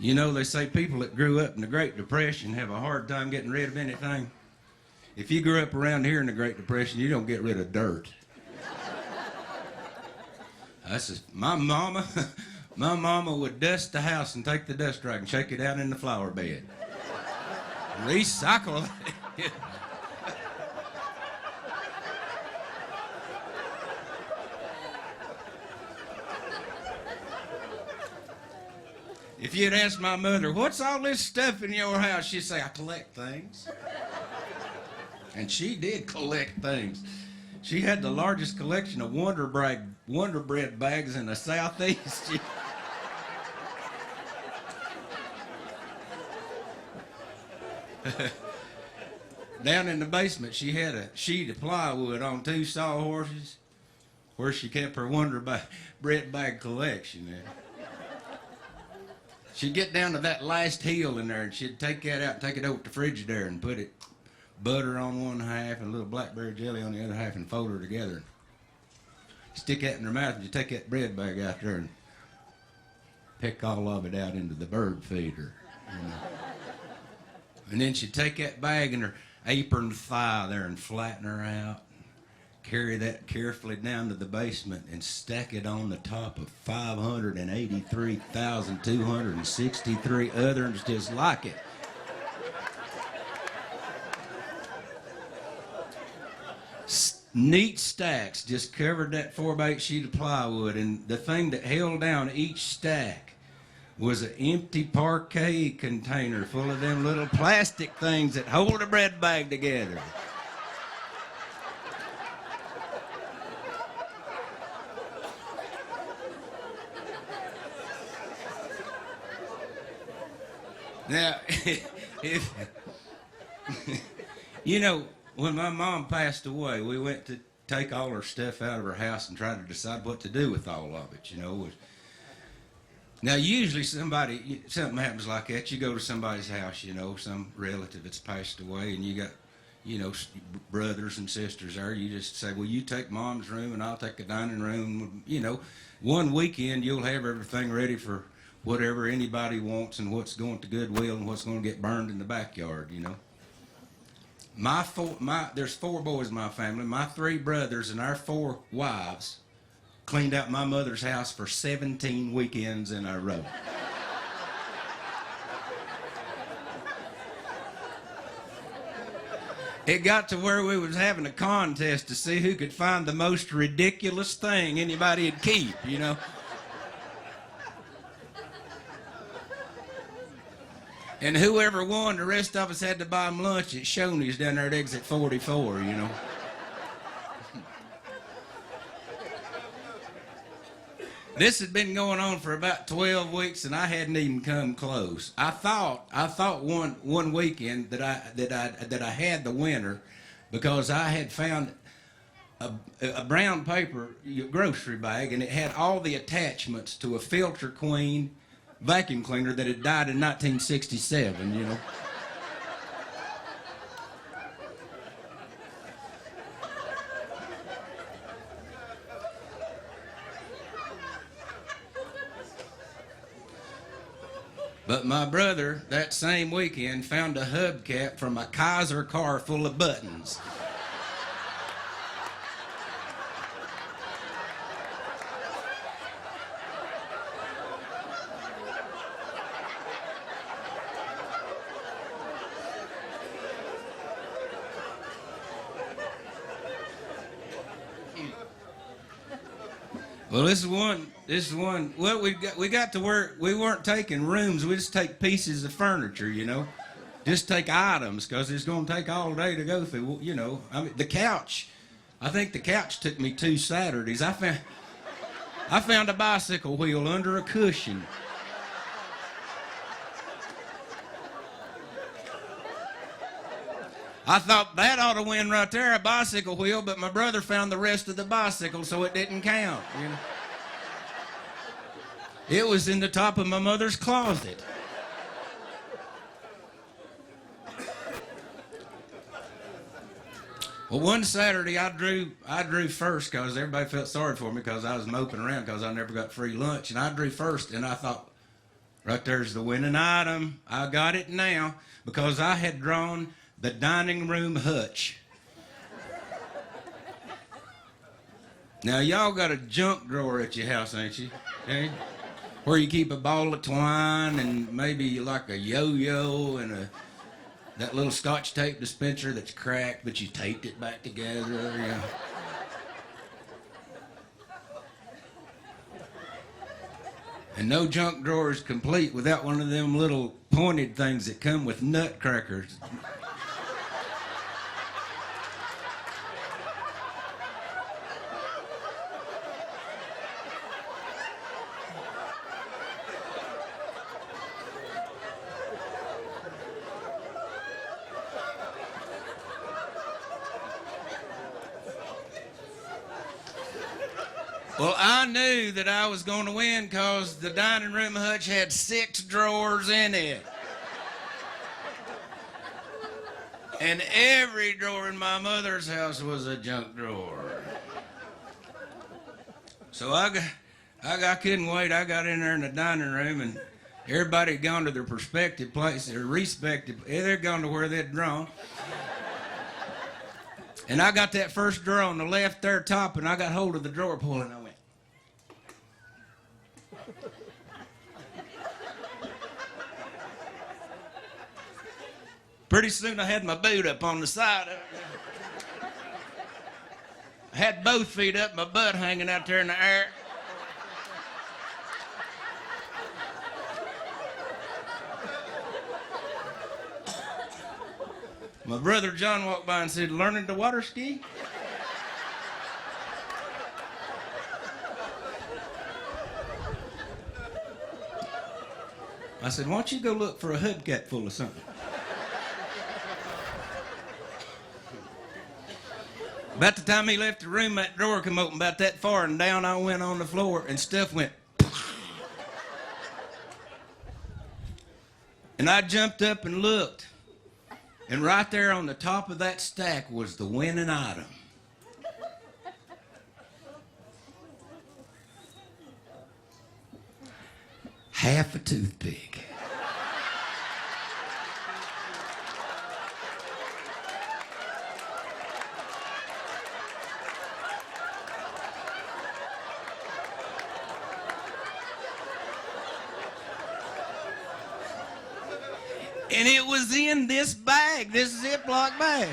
You know, they say people that grew up in the Great Depression have a hard time getting rid of anything. If you grew up around here in the Great Depression, you don't get rid of dirt. That's just, my mama, my mama would dust the house and take the dust rag and shake it out in the flower bed. Recycle it. If you'd ask my mother, what's all this stuff in your house? She'd say, I collect things. And she did collect things. She had the largest collection of Wonder Bread bags in the Southeast. Down in the basement, she had a sheet of plywood on 2 sawhorses where she kept her Bread bag collection there. She'd get down to that last hill in there and she'd take that out and take it over to the Frigidaire and put it, butter on one half and a little blackberry jelly on the other half and fold her together. Stick that in her mouth and you take that bread bag out there and pick all of it out into the bird feeder. You know. And then she'd take that bag and her apron thigh there and flatten her out. Carry that carefully down to the basement and stack it on the top of 583,263 others just like it. Neat stacks, just covered that 4x8 sheet of plywood, and the thing that held down each stack was an empty parquet container full of them little plastic things that hold a bread bag together. Now, you know, when my mom passed away, we went to take all her stuff out of her house and try to decide what to do with all of it, you know. Now, usually something happens like that, you go to somebody's house, you know, some relative that's passed away, and you got, you know, brothers and sisters there. You just say, well, you take Mom's room and I'll take the dining room. You know, one weekend you'll have everything ready for whatever anybody wants and what's going to Goodwill and what's going to get burned in the backyard, you know. There's 4 boys in my family. My 3 brothers and our 4 wives cleaned out my mother's house for 17 weekends in a row. It got to where we was having a contest to see who could find the most ridiculous thing anybody'd keep, you know. And whoever won, the rest of us had to buy them lunch at Shoney's down there at exit 44, you know. This had been going on for about 12 weeks, and I hadn't even come close. I thought one weekend that I had the winner because I had found a brown paper grocery bag, and it had all the attachments to a Filter Queen vacuum cleaner that had died in 1967, you know. But my brother, that same weekend, found a hubcap from a Kaiser car full of buttons. Well, this is one. Well, we got to where we weren't taking rooms. We just take pieces of furniture, you know, just take items because it's going to take all day to go through. You know, I mean, the couch. I think the couch took me 2 Saturdays. I found a bicycle wheel under a cushion. I thought that ought to win right there, a bicycle wheel, but my brother found the rest of the bicycle, so it didn't count, you know. It was in the top of my mother's closet. Well, one Saturday I drew first because everybody felt sorry for me because I was moping around because I never got free lunch, and I drew first, and I thought, Right there's the winning item. I got it now because I had drawn the dining room hutch. Now, y'all got a junk drawer at your house, ain't you? Okay? Where you keep a ball of twine and maybe like a yo-yo and that little Scotch tape dispenser that's cracked, but you taped it back together. You know. And no junk drawer is complete without one of them little pointed things that come with nutcrackers. Well, I knew that I was going to win because the dining room hutch had 6 drawers in it. And every drawer in my mother's house was a junk drawer. So I couldn't wait. I got in there in the dining room, and everybody had gone to their prospective place, their respective, they're gone to where they'd drawn. And I got that first drawer on the left there top, and I got hold of the drawer pull, and I went. Pretty soon I had my boot up on the side of it. I had both feet up, my butt hanging out there in the air. My brother John walked by and said, "Learning to water ski?" I said, "Why don't you go look for a hubcap full of something?" About the time he left the room, that drawer come open about that far, and down I went on the floor, and stuff went. And I jumped up and looked, and right there on the top of that stack was the winning item. Half a toothpick. And it was in this bag, this Ziploc bag.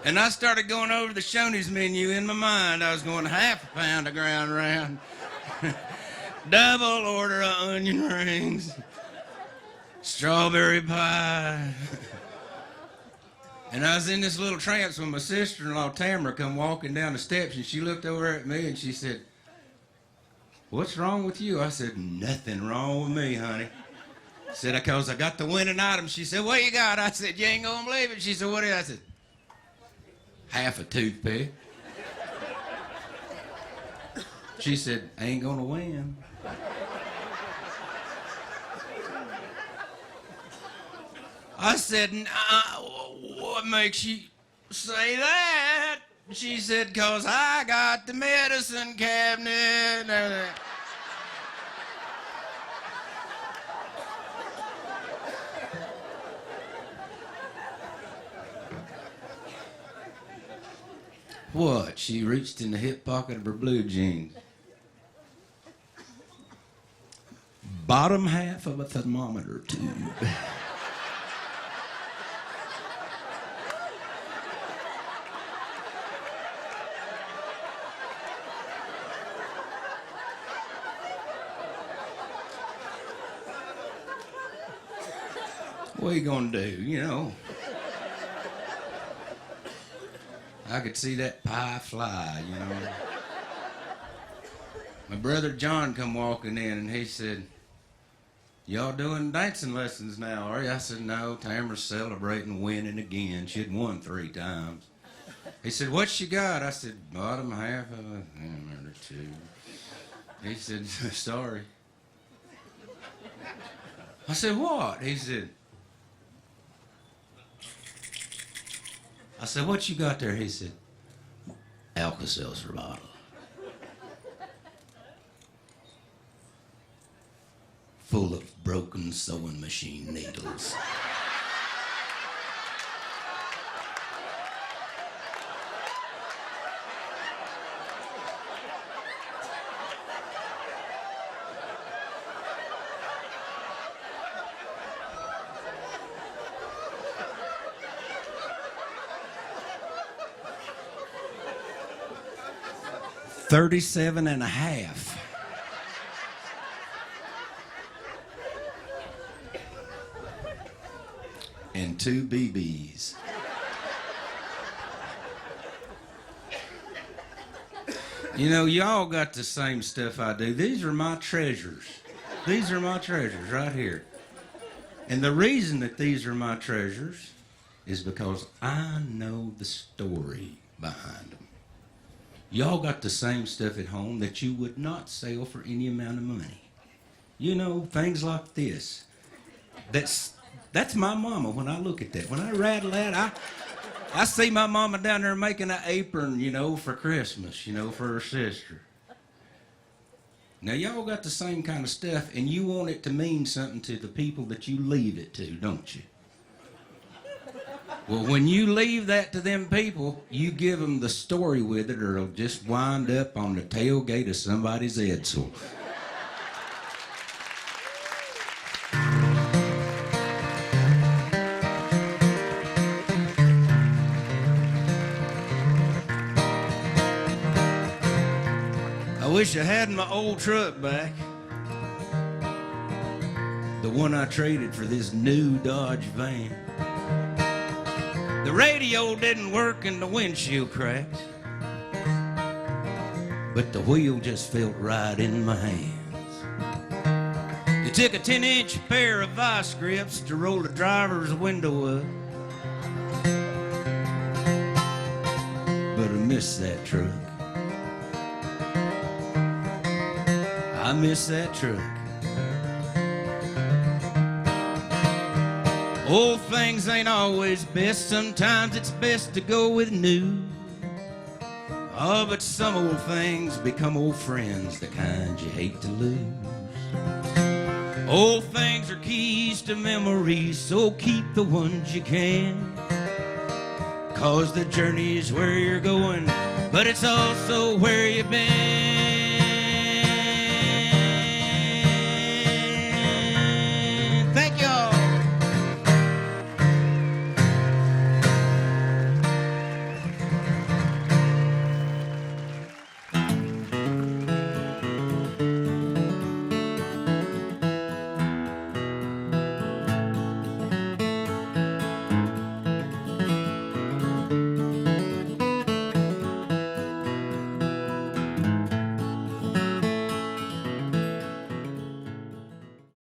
And I started going over the Shoney's menu in my mind. I was going half a pound of ground round, double order of onion rings, strawberry pie. And I was in this little trance when my sister-in-law, Tamara, come walking down the steps, and she looked over at me and she said, "What's wrong with you?" I said, "Nothing wrong with me, honey." Said, "Because I got the winning item." She said, "What you got?" I said, "You ain't gonna believe it." She said, "What is it?" I said, "Half a toothpick." She said, "I ain't gonna win." I said, "What makes you say that?" She said, "'Cause I got the medicine cabinet. What? She reached in the hip pocket of her blue jeans. Bottom half of a thermometer tube. What are you gonna do, you know? I could see that pie fly, you know. My brother John come walking in and he said, "Y'all doing dancing lessons now, are you?" I said, "No, Tamara's celebrating winning again. She'd won 3 times. He said, "What she got?" I said, "Bottom half of a thermometer tube." He said, "Sorry." I said, "What?" He said, I said, what you got there? He said, Alka-Seltzer bottle. Full of broken sewing machine needles. $37 and a half. And 2 BBs. You know, y'all got the same stuff I do. These are my treasures. These are my treasures right here. And the reason that these are my treasures is because I know the story behind them. Y'all got the same stuff at home that you would not sell for any amount of money. You know, things like this. That's my mama when I look at that. When I rattle that, I see my mama down there making an apron, you know, for Christmas, you know, for her sister. Now, y'all got the same kind of stuff, and you want it to mean something to the people that you leave it to, don't you? Well, when you leave that to them people, you give them the story with it, or it'll just wind up on the tailgate of somebody's Edsel. I wish I had my old truck back. The one I traded for this new Dodge van. The radio didn't work and the windshield cracked, but the wheel just felt right in my hands. It took a 10-inch pair of vice grips to roll the driver's window up, but I miss that truck. I miss that truck. Old things ain't always best. Sometimes it's best to go with new. Oh, but some old things become old friends, the kind you hate to lose. Old things are keys to memories, so keep the ones you can. 'Cause the journey is where you're going, but it's also where you've been.